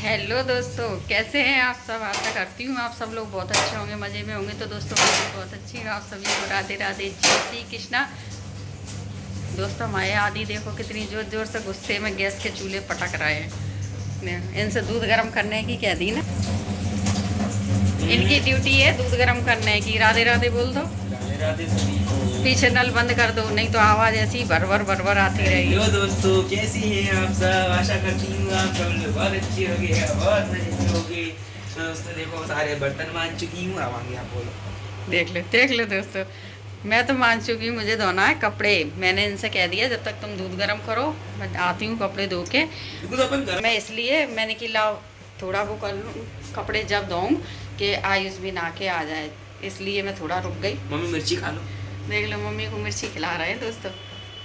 Hello दोस्तों, कैसे हैं आप सब। आशा करती हूँ आप सब लोग बहुत अच्छे होंगे, मज़े में होंगे। तो दोस्तों मैं भी बहुत अच्छी हूँ। आप सभी को राधे राधे, जय श्री कृष्णा। दोस्तों हमारे आदि देखो कितनी जोर जोर से गुस्से में गैस के चूल्हे पटक रहे हैं। इनसे दूध गर्म करने की कह दी ना, इनकी ड्यूटी है दूध गर्म करने की। राधे राधे बोल दो। राधे राधे सभी को। पीछे नल बंद कर दो, नहीं तो आवाज़ ऐसी भरभर भरभर आती रहेगी। हेलो दोस्तों, कैसी हैं आप सब। आशा करती हूँ आप सब लोग बहुत अच्छे होंगे, बहुत मजे में होंगे। दोस्तों देखो, सारे बर्तन मान चुकी हूँ। अब आगे आप बोलो। देख लो दोस्तों, मैं तो मान चुकी हूँ। मुझे धोना है कपड़े। मैंने इनसे कह दिया जब तक तुम दूध गर्म करो मैं आती हूँ कपड़े धो के। दूध अपन गर्म। मैं इसलिए मैंने कि लाओ थोड़ा वो कर लूँ, कपड़े जब धोऊँ कि आयुष भी नहा के आ जाए, इसलिए मैं थोड़ा रुक गई। मम्मी मिर्ची खा लो। देख लो मम्मी को मिर्ची खिला रहे हैं दोस्तों,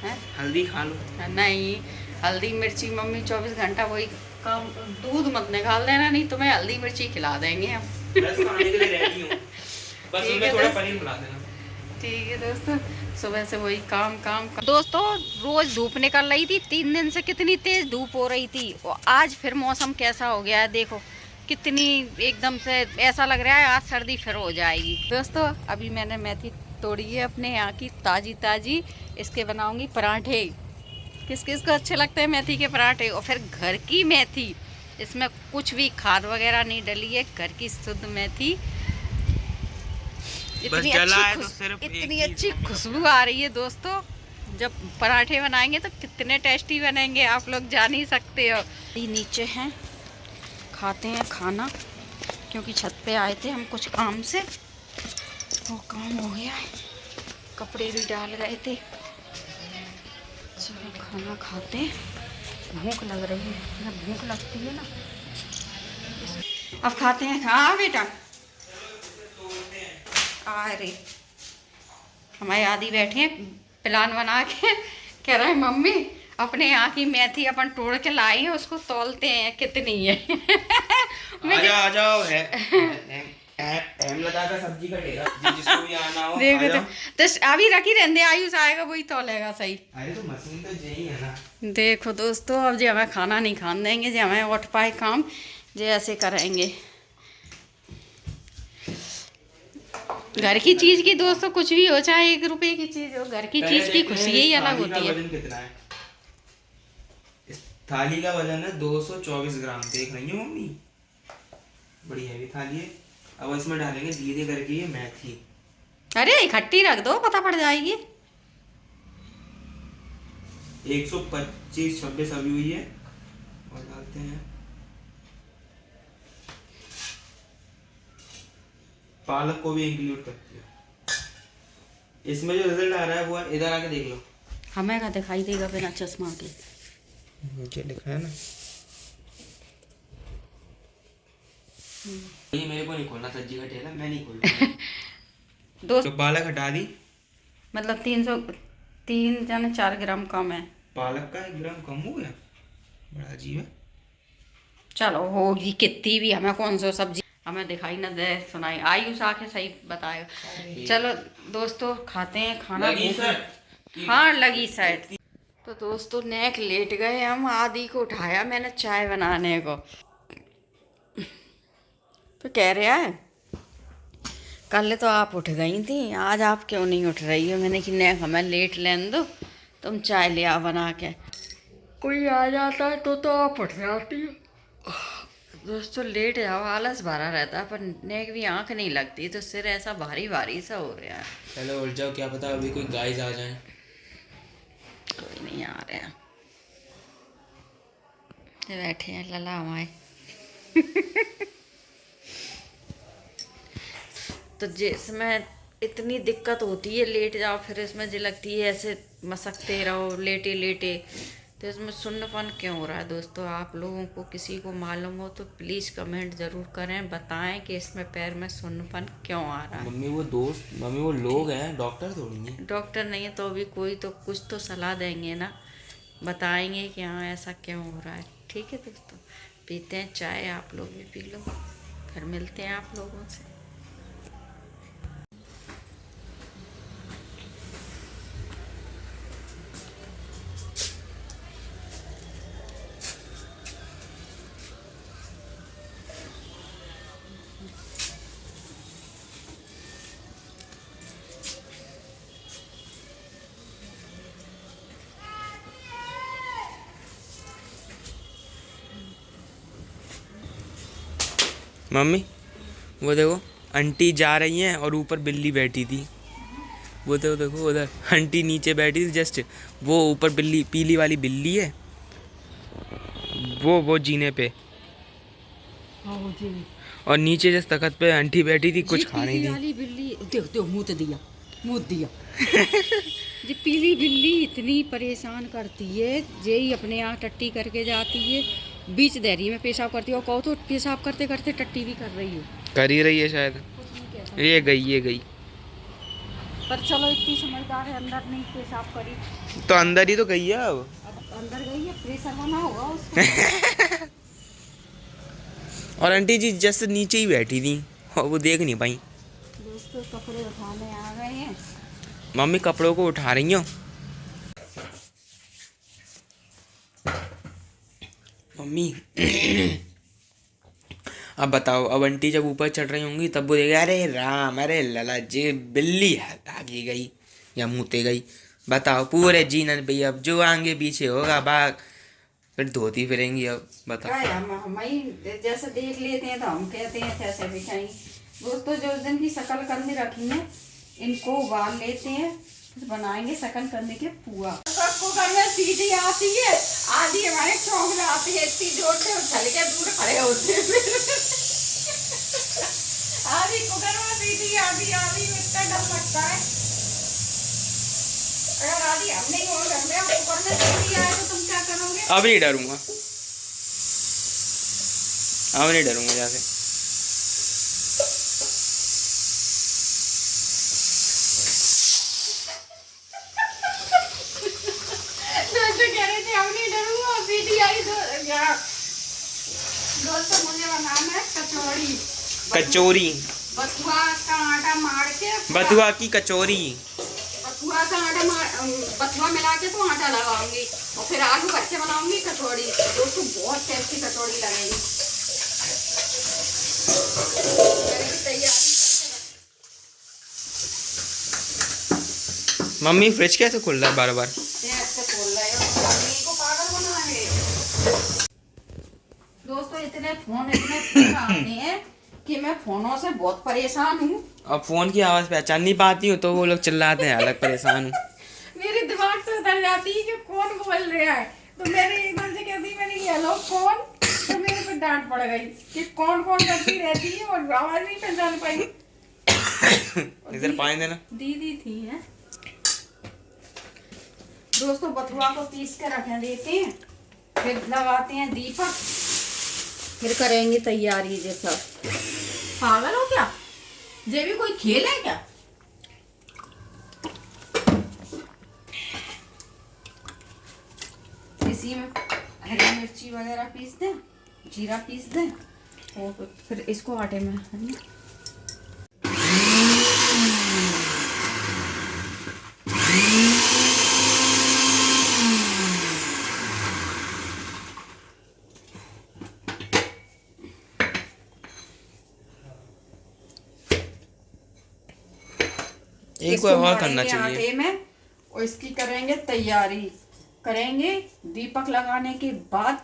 हैं। हल्दी खा लो। नहीं, हल्दी मिर्ची मम्मी 24 घंटा वही काम। दूध मत निकाल देना, नहीं तो मैं हल्दी मिर्ची खिला देंगे हम। मैं तो खाने के लिए रेडी हूँ, बस ठीक उनमें है थोड़ा दोस्त। पनीर मिला देना। ठीक है दोस्तों, सुबह से वही काम। दोस्तों रोज धूप निकल रही थी, 3 दिन से कितनी तेज धूप हो रही थी, और आज फिर मौसम कैसा हो गया है देखो। कितनी एकदम से ऐसा लग रहा है आज सर्दी फिर हो जाएगी। दोस्तों अभी मैंने मेथी तोड़ी है अपने यहाँ की ताजी ताजी, इसके बनाऊंगी पराठे। किस किस को अच्छे लगते हैं मेथी के पराठे, और फिर घर की मेथी, इसमें कुछ भी खाद वगैरह नहीं डली है, घर की शुद्ध मेथी। इतनी अच्छी खुशबू आ रही है दोस्तों। जब पराठे बनाएंगे तो कितने टेस्टी बनेंगे आप लोग जान ही सकते हो। ये नीचे हैं, खाते हैं खाना, क्योंकि छत पे आए थे हम कुछ काम से, वो काम हो गया है। कपड़े भी डाल गए थे। चलो खाना खाते हैं, भूख लग रही है। जब भूख लगती है ना, अब खाते हैं। हाँ बेटा, अरे हमारे आदि बैठे हैं प्लान बना के, कह रहे हैं मम्मी अपने यहाँ की मेथी अपन तोड़ के लाए हैं, उसको तौलते हैं कितनी है। आ जाओ है का सब्जी कटेगा जिसको भी आना हो। देखो तो अभी रखी रहने, आयुष आएगा वही तौलेगा सही। अरे तो मशीन तो यही है ना। देखो दोस्तों, अब जो हमें खाना नहीं खाने देंगे, जो हमें उठ पाए काम जो ऐसे करेंगे। घर की चीज की दोस्तों कुछ भी हो, चाहे 1 रुपए की चीज हो, घर की चीज की खुशी ही अलग होती है। वजन कितना है? इस थाली का वजन है 224 ग्राम। देख रही हो मम्मी, बड़ी हैवी थाली है। अब इसमें डालेंगे धीरे करके ये मेथी। अरे इकट्ठी रख दो, पता पड़ जाएगी। 125-26 अभी हुई है, और डालते हैं पालक को भी इंक्लूड करती है। इसमें जो रिजल्ट आ रहा है वो इधर आके देख लो। हमें का दिखाई देगा बिना चश्मा के। नीचे लिखा है ना। ये मेरे को नहीं खोलना सब्जी का ठेला, मैं नहीं खोलूंगा। दोस्त तो पालक हटा दी, मतलब 4 ग्राम कम है। पालक का 1 ग्राम कम हो गया, बड़ा अजीब है। चलो होगी कितनी भी, हमें कौन सा सब्जी हमें दिखाई ना दे सुनाई, आयुष आके सही बताएगा। चलो दोस्तों खाते हैं खाना। हाँ लगी साइड। तो दोस्तों नेक लेट गए हम, आदि को उठाया मैंने चाय बनाने को। तो कह रहा है कल तो आप उठ गई थी, आज आप क्यों नहीं उठ रही हो। मैंने कि नेक हमें लेट लेने दो, तुम चाय ले आओ बना के। कोई आ जाता है तो आप उठ जाती हो। दोस्तों लेट जाओ, आलस भरा रहता है, पर नेक भी आंख नहीं लगती, तो सिर ऐसा भारी भारी सा हो रहा है। चलो उठ जाओ, क्या पता अभी कोई गाइस आ जाए। कोई नहीं आ रहा है, बैठे हैं लला हमारे। तो जिसमें इतनी दिक्कत होती है लेट जाओ, फिर इसमें जो लगती है ऐसे मसकते रहो लेटे लेटे, तो इसमें सुन्नपन क्यों हो रहा है। दोस्तों आप लोगों को किसी को मालूम हो तो प्लीज़ कमेंट ज़रूर करें, बताएं कि इसमें पैर में सुन्नपन क्यों आ रहा है। मम्मी वो लोग हैं, डॉक्टर थोड़ी हैं। डॉक्टर नहीं है तो भी कोई तो कुछ तो सलाह देंगे ना, बताएंगे कि हाँ ऐसा क्यों हो रहा है। ठीक है दोस्तों, पीते हैं चाय, आप लोग भी पी लो, फिर मिलते हैं आप लोगों से। मम्मी वो देखो आंटी जा रही हैं और ऊपर बिल्ली बैठी थी। वो तो देखो उधर आंटी नीचे बैठी थी जस्ट, वो ऊपर बिल्ली पीली वाली बिल्ली है, वो जीने पे, और नीचे जिस तख्त पे आंटी बैठी थी कुछ खा नहीं थी। बिल्ली देखो मुंह दिया ये पीली बिल्ली इतनी परेशान करती है, यही अपने यहाँ टट्टी करके जाती है, बीच दहरी में पेशाब करती है, और कहो तो पेशाब करते करते टट्टी भी कर रही है, कर ही रही है शायद। ये गई पर चलो इतनी समझदार है, अंदर नहीं पेशाब करी तो अंदर ही तो गई है। अब अंदर गई है, प्रेशर बना होगा उसको। और आंटी जी जस्ट नीचे ही बैठी थी और वो देख नहीं पाई। दोस्तों कपड़े उठाने आ गए हैं। मम्मी कपड़ों को उठा रही हो। मम्मी अब बताओ, अब आंटी जब ऊपर चढ़ रही होंगी तब वो देखेगा अरे राम अरे लला जी बिल्ली आगे गई या मुँहते गई। बताओ पूरे जीनन पे अब जो आगे पीछे होगा बाग, फिर धोती फिरेंगी। अब बताओ हम जैसे देख लेते हैं तो हम कहते हैं ऐसे बिछाई। दोस्तों जो उस दिन की शकल करने रखी है इनको उबाल लेते हैं, फिर बनाएंगे शकल करने के पुआ। कुकर में सीटी आती है, आधी हमारे चौंक आती है, इतनी जोर से उछल के दूर खड़े होते हैं। आधी कुकर में सीटी आधी में इतना डर लगता है। अगर आधी हम नहीं हो घर में कुकर में सीटी आए तो तुम क्या करोगे? अब नहीं डरूंगा, अब नहीं डरूंगा जाके। दोस्तों मुझे बनाना है कचौड़ी। कचौरी बथुआ का आटा मार के, बथुआ की कचौरी, बथुआ का आटा बथुआ मिला के तो आटा लगाऊंगी और फिर आलू भर के बनाऊंगी कचौड़ी। दोस्तों बहुत टेस्टी कचौड़ी लगेगी। तैयारी मम्मी फ्रिज कैसे खुल रहा है बार बार? ऐसे खोल रहे हो को पागल बनाएंगे। दोस्तों इतने फोन आते हैं कि मैं फोनों से बहुत परेशान हूँ। अब फोन की आवाज पहचान नहीं पाती हूँ तो वो लोग चिल्लाते हैं अलग, परेशान हूँ। मेरे दिमाग से उतर जाती है कि कौन बोल रहा है, तो मेरे एकदम से कहती मैंने हेलो कौन, तो मेरे पे डांट पड़ गई कि कौन करती रहती है और आवाज नहीं पहचान पाई। इधर पानी देना। दीदी थी है। दोस्तों बथुआ को पीस के रख देते हैं, फिर लगाते हैं दीपक, फिर करेंगे तैयारी। जैसा पागल हो क्या, ये भी कोई खेल है क्या? इसी में हरी मिर्ची वगैरह पीस दें, जीरा पीस दें और फिर इसको आटे में एक बार और करना चाहिए आटे में, और इसकी करेंगे तैयारी, करेंगे दीपक लगाने के बाद।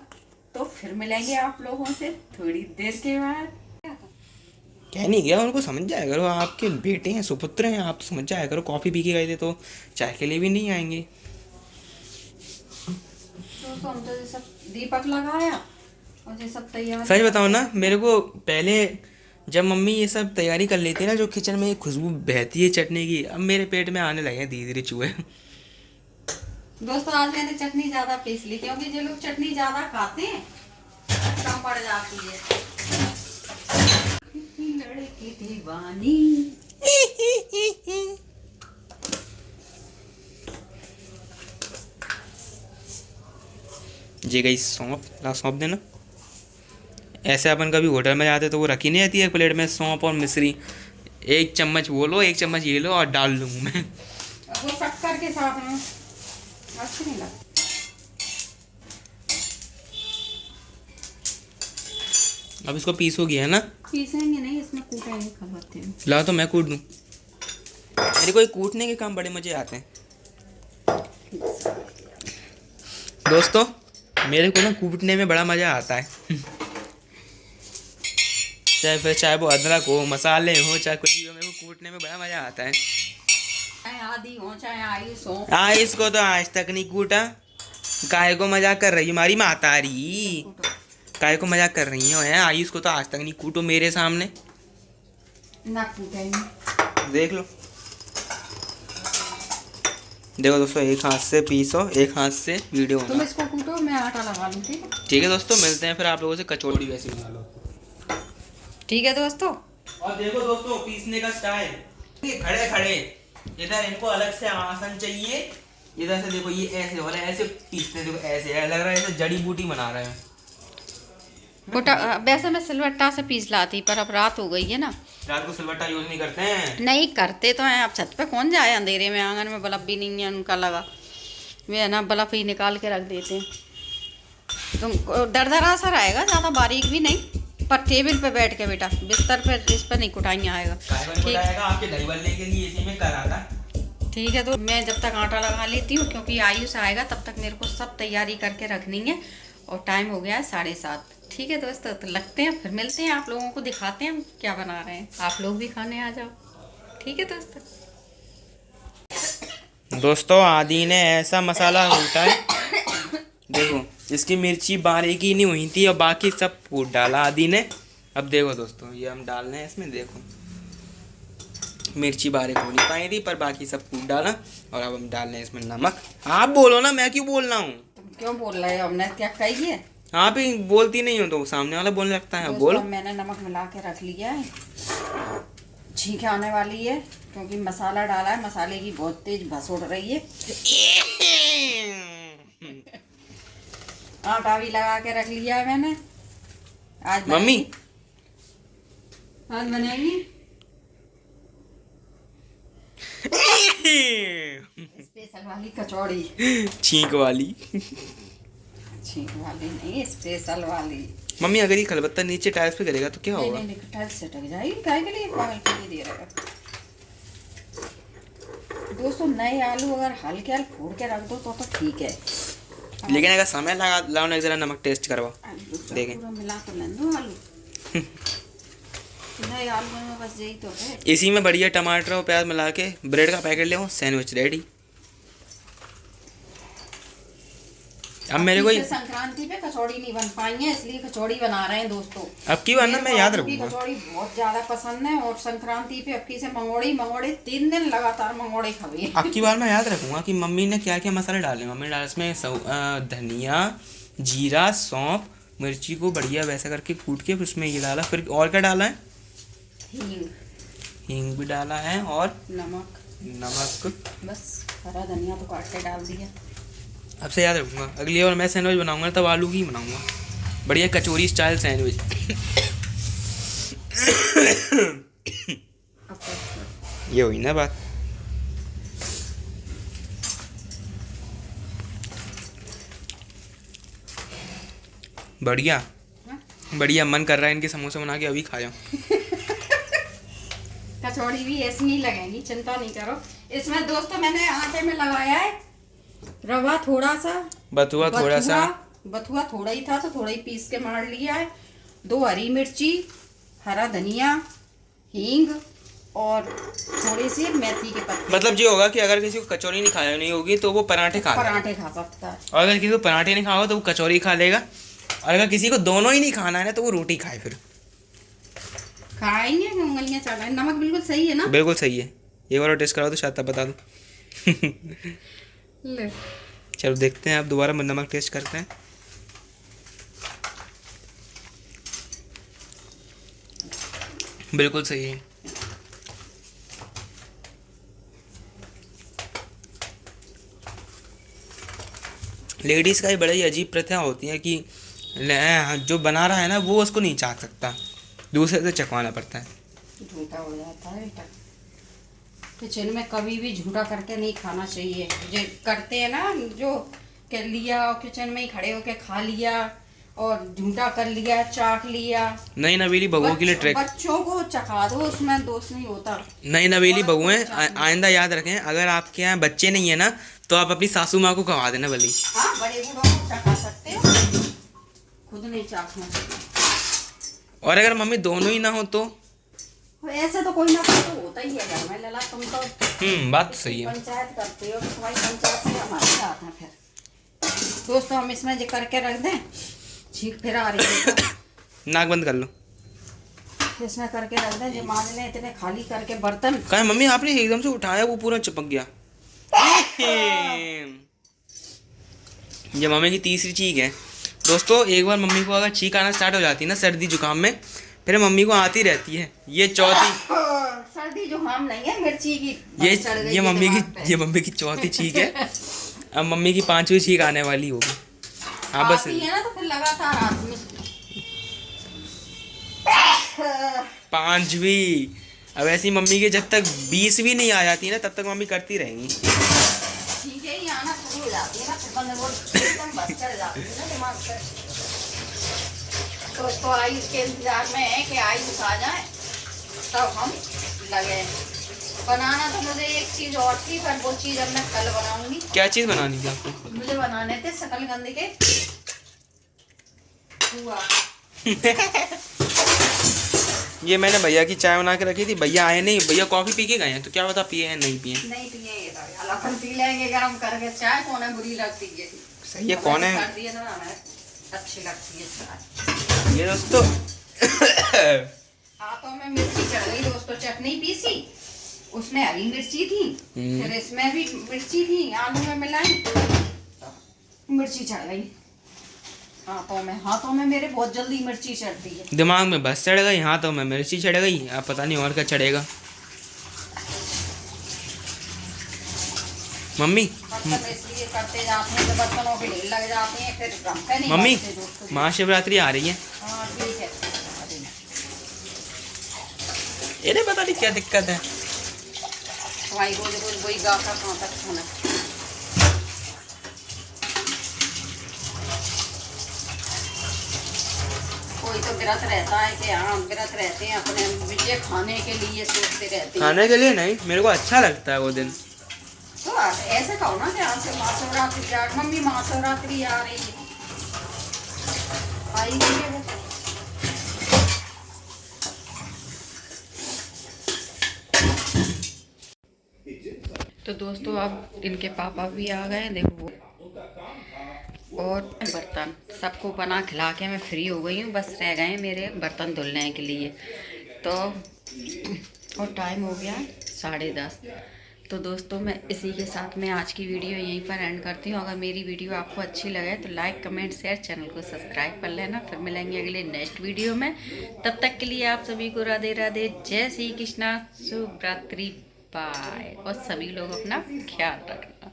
तो फिर मिलेंगे आप लोगों से थोड़ी देर के बाद। कह नहीं गया, उनको समझ जाया करो, आपके बेटे हैं सुपुत्र हैं, आप समझ जाया करो। कॉफी पी के गए थे तो चाय के लिए भी नहीं आएंगे। तो हम तो ये सब दीपक लगाया और ये सब तैयार। सच बताओ ना, मेरे को पहले जब मम्मी ये सब तैयारी कर लेती है ना, जो किचन में खुशबू बहती है चटनी की, अब मेरे पेट में आने लगे धीरे धीरे चूहे। दोस्तों आज मैंने चटनी ज्यादा पीस ली क्योंकि जो लोग चटनी ज्यादा खाते हैं कम पड़ जाती है। लड़की दीवानी। जी गई सौंफ, ला सौंप देना। ऐसे अपन कभी होटल में जाते तो वो रखी नहीं जाती है प्लेट में सौंफ और मिश्री, एक चम्मच वो लो, एक चम्मच ये लो और डाल लूँ मैं। वो शक्कर के साथ में अच्छी नहीं लगती। अब इसको पीसोगी है ना? पीसेंगे नहीं, इसमें कूटेंगे खबाते हैं। ला तो मैं कूट दूँ, मेरे को कूटने के काम बड़े मजे आते हैं। दोस्तों मेरे को ना कूटने में बड़ा मजा आता है। चाहे वो अदरक हो, मसाले हो, चाहे कुछ भी हो, मेरे को कूटने में बड़ा मजा आता है। चाहे आदि हो चाहे आयुष हो। हाँ, इसको तो आज तक नहीं कूटा। काहे को मजाक कर रही हो हमारी मातारी? काहे को मजाक कर रही हो? है आयुष को तो आज तक नहीं कूटो मेरे सामने। ना कूटे। देख लो, देखो दोस्तों, एक हाथ से पीसो, एक हाथ से वीडियो तुम इसको कूटो, मैं आटा लगा लूँ। ठीक है, ठीक है दोस्तों, मिलते हैं फिर आप लोगों से। कचौड़ी वैसे बना लो। ठीक है दोस्तों। और देखो दोस्तों, पीसने का स्टाइल, खड़े खड़े, इधर इनको अलग से आसन चाहिए, इधर से देखो ये ऐसे हो रहा है, ऐसे पीसते, देखो ऐसे लग रहा है जैसे जड़ी बूटी बना रहे हैं। वैसे मैं सिलवट्टा से पीस लाती, पर अब रात हो गई है ना। रात को सिलवट्टा यूज नहीं करते हैं? नहीं करते तो हैं, अब छत पे कौन जाए अंधेरे में, आंगन में बल्ब भी नहीं है उनका लगा, वे है ना बल्ब ही निकाल के रख देते हैं। तो दरदरा सा रहेगा, ज़्यादा बारीक भी नहीं, पर टेबल पे बैठ के बेटा, बिस्तर पे इस पर नहीं कुटाइयाँ आएगा। ठीक है, आपके दही बल्ले के लिए इसी में करा था। ठीक है, तो मैं जब तक आटा लगा लेती हूँ, क्योंकि आयुष आएगा तब तक मेरे को सब तैयारी करके रखनी है, और टाइम हो गया है 7:30। ठीक है दोस्तों, तो लगते हैं, फिर मिलते हैं, आप लोगों को दिखाते हैं हम क्या बना रहे हैं, आप लोग भी खाने आ जाओ। ठीक है दोस्तों, आदि ने ऐसा मसाला कूटा है, देखो इसकी मिर्ची बारीकी नहीं हुई थी और बाकी सब कूट डाला आदि ने। अब देखो दोस्तों, ये हम डाल रहे हैं इसमें, देखो मिर्ची बारीक हो नहीं पाई थी, पर बाकी सब कूट डाला। और अब हम डाल रहे हैं इसमें नमक। आप बोलो ना, मैं क्यों बोल रहा हूँ? तुम क्यों बोल रहे हो? हमने क्या कही है? आप ही बोलती नहीं हो तो सामने वाला बोलने लगता है। बोलो। मैंने नमक मिला के रख लिया है, छींक आने वाली है, क्योंकि मसाला डाला है, मसाले की बहुत तेज भस उड़ रही है। आटा भी लगा के रख लिया है मैंने। आज मम्मी आज बनाएंगे स्पेशल वाली कचौड़ी। छींक वाली? छींक वाली नहीं, स्पेशल वाली। मम्मी, अगर ये खलबत्ता नीचे टाइल्स पे करेगा तो क्या होगा? नहीं, टाइल्स से टक जाएगी, काय के लिए पागल के लिए दे रहा है। दोस्तों, नए आलू अगर हल्के हल्के फोड़ के रख दो तो ठीक है, लेकिन अगर समय लगा लाओ ना, जरा नमक टेस्ट करवाओ, देखें। पूरा मिला तो ले दो आलू। नए आलू में बस यही तो है। इसी में बढ़िया टमाटर और प्याज मिला के ब्रेड का पैकेट ले आओ, सैंडविच रेडी। अब मेरे को संक्रांति पे कचौड़ी नहीं बन पाई है, इसलिए कचौड़ी बना रहे हैं दोस्तों। अब की बार ना मैं याद रखूंगा। कचौड़ी बहुत ज्यादा पसंद है, और संक्रांति पे अक्की से मंगोड़े 3 दिन लगातार मंगोड़े खावे। अब की बार मैं याद रखूंगा कि मम्मी ने क्या क्या मसाले डाले। मम्मी डाले इसमें धनिया, जीरा, सौंफ, मिर्ची को बढ़िया वैसा करके कूट के उसमें ये डाला। फिर और क्या डाला है? हींग भी डाला है, और नमक। बस हरा धनिया तो काट के डाल दिया। अब से याद रखूंगा, अगली बार मैं सैंडविच बनाऊंगा तब आलू की बनाऊंगा, बढ़िया कचौरी स्टाइल सैंडविच। ये हुई ना बात। बढ़िया बढ़िया, मन कर रहा है इनके समोसे बना के अभी खा जाऊं। कचौड़ी भी ऐसी ही लगेगी, चिंता नहीं करो। इसमें दोस्तों मैंने आटे में लगाया है रवा थोड़ा सा, बथुआ थोड़ा सा, बथुआ थोड़ा ही था तो थोड़ा ही पीस के मार लिया है, 2 हरी मिर्ची, हरा धनिया, हींग और थोड़ी सी मेथी के पत्ते। मतलब ये होगा कि अगर किसी को कचौरी नहीं खानी नहीं होगी तो वो पराठे खा सकता है, और अगर किसी को पराठे नहीं खाओ तो वो कचौरी खा लेगा, और अगर किसी को दोनों ही नहीं खाना है ना तो वो रोटी खाए। फिर खाएंगे, उंगलियां चढ़ाएं। नमक बिल्कुल सही है ना? बिल्कुल सही है। एक बार टेस्ट कराओ तो शायद तब बता दूं। ले चलो देखते हैं, अब दोबारा नमक टेस्ट करते हैं। बिल्कुल सही है। लेडीज़ का ही बड़ा ही अजीब प्रथा होती है कि जो बना रहा है ना वो उसको नहीं चाख सकता, दूसरे से चखवाना पड़ता है। झूठा हो जाता है बेटा, किचन में कभी भी झूठा करके नहीं खाना चाहिए। जो करते हैं ना, जो कर लिया और किचन में ही खड़े होके खा लिया और झूठा कर लिया, चाख लिया। नई नवेली बहुओं के लिए ट्रिक, बच्चों को चखा दो, उसमें दोष नहीं होता। नई नवेली बहुएं आइंदा याद रखें, अगर आपके यहाँ बच्चे नहीं है ना तो आप अपनी सासू माँ को खवा देना भली। हाँ, बड़े बूढ़ों को चखा सकते हो, खुद नहीं चाखना चाहिए। और अगर मम्मी दोनों ही ना हो तो? ऐसे तो कोई ना कोई तो होता ही है घर में लला। तुम तो बात तो सही है। पंचायत करते हो, तुम्हारी पंचायत से हमारे साथ है। फिर दोस्तों हम इसमें जो करके रख दें, छींक फिर आ रही है नाक बंद कर लो। इसमें करके रख दें जो मांज लें इतने खाली करके बर्तन। कहा मम्मी आपने एकदम से उठाया वो पूरा चिपक गया। ये मम्मी की तीसरी चीख है दोस्तों। एक बार मम्मी को अगर छींक आना स्टार्ट हो जाती है ना सर्दी जुकाम में, फिर मम्मी को आती रहती है। ये चौथी सर्दी जुकाम नहीं है, मिर्ची की ये मम्मी की चौथी छींक है। अब मम्मी की 5वीं छींक आने वाली होगी। हाँ बस आती है ना तो फिर लगातार आती है। 5वीं। अब ऐसी मम्मी के जब तक 20वीं नहीं आ जाती ना तब तक मम्मी करती रहेंगी। ठीक है, ये आना शुरू हो जाती है ना फिर बंद वो एकदम बस चढ़ जाती है ना दिमाग पे। तो उसको आयुष के इंतजार में है कि आयुष आ जाए तब हम लगे बनाना। तो मुझे एक चीज और थी पर वो चीज अब मैं कल बनाऊंगी। क्या चीज बनानी थी आपको? मुझे बनाने थे शकलकंदी के हुआ। ये मैंने भैया की चाय बना के रखी थी। भैया आए नहीं, भैया कॉफी पी के गए हैं तो क्या पता पिए हैं नहीं पिए। नहीं पिए अलग पी लेंगे गरम करके। चाय कौन है बुरी लगती है? सही है, कौन है सर्दी है ना हमें अच्छी लगती है चाय। ये दोस्तों। हाथों में मिर्ची चढ़ गई दोस्तों। चटनी पीसी उसमें हरी मिर्ची थी, फिर इसमें भी मिर्ची थी, आलू में मिलाई मिर्ची चढ़ गई हाथों में मेरे बहुत जल्दी मिर्ची चढ़ती है। दिमाग में बस चढ़ गई, हाथों में मिर्ची चढ़ गई, अब पता नहीं और क्या चढ़ेगा। मम्मी इसलिए करते जाते हैं तो बर्तनों के ढेर लग जाते हैं फिर रखते नहीं। मम्मी महाशिवरात्रि आ रही है। हाँ ठीक है। ये पता नहीं क्या दिक्कत है। भाई रोज रोज वही गा कर कहाँ तक खाना। कोई तो व्रत रहता है कि हाँ व्रत रहते हैं अपने विजय खाने के लिए सोचते रहते हैं। खाने के लिए नहीं, मेरे को अच्छा लगता है वो दिन। तो ऐसे कहो ना कि आज से महाशिवरात्रि आ मम्मी महाशिवरात्रि आ रही है आई है। तो दोस्तों अब इनके पापा भी आ गए देखो। और बर्तन सबको बना खिला के मैं फ्री हो गई हूँ। बस रह गए मेरे बर्तन धुलने के लिए। तो और टाइम हो गया 10:30। तो दोस्तों मैं इसी के साथ में आज की वीडियो यहीं पर एंड करती हूँ। अगर मेरी वीडियो आपको अच्छी लगे तो लाइक कमेंट शेयर चैनल को सब्सक्राइब कर लेना। फिर मिलेंगे अगले नेक्स्ट वीडियो में। तब तक के लिए आप सभी को राधे राधे, जय श्री कृष्णा, शुभ रात्रि, बाय। और सभी लोग अपना ख्याल रखना।